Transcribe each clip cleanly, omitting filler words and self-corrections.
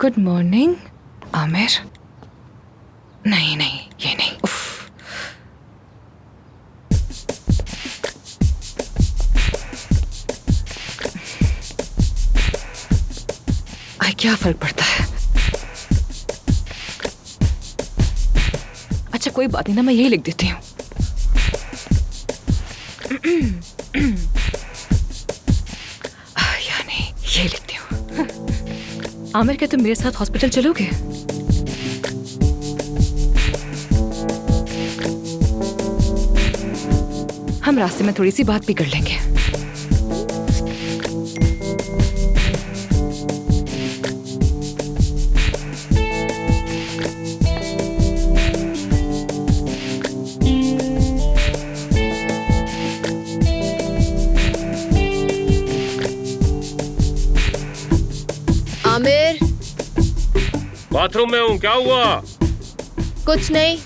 Good morning Aamir. नहीं नहीं, ये नहीं। उफ। क्या फर्क पड़ता है? अच्छा कोई बात नहीं ना, मैं यही लिख देती हूँ। या नहीं, यही लिखती हूँ। आमिर क्या तुम मेरे साथ हॉस्पिटल चलोगे? हम रास्ते में थोड़ी सी बात भी कर लेंगे। आमिर, बाथरूम में हूँ, क्या हुआ? कुछ नहीं।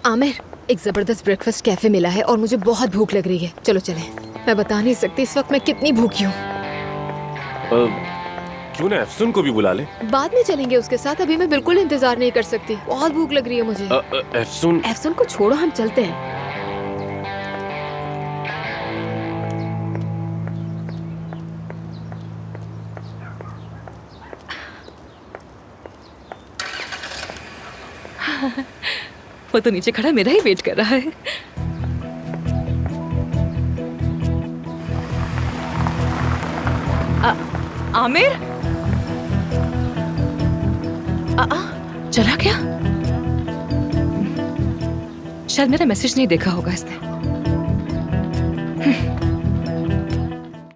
आमिर, एक जबरदस्त ब्रेकफास्ट कैफे मिला है और मुझे बहुत भूख लग रही है। चलो चलें। मैं बता नहीं सकती इस वक्त मैं कितनी भूखी हूँ। क्यों ना अफसून को भी बुला ले? बाद में चलेंगे उसके साथ, अभी मैं बिल्कुल इंतजार नहीं कर सकती। बहुत भूख लग रही है मुझे। अफसून को छोड़ो, हम चलते हैं। वो तो नीचे खड़ा मेरा ही वेट कर रहा है। आमिर चला गया? शायद मेरा मैसेज नहीं देखा होगा इसने।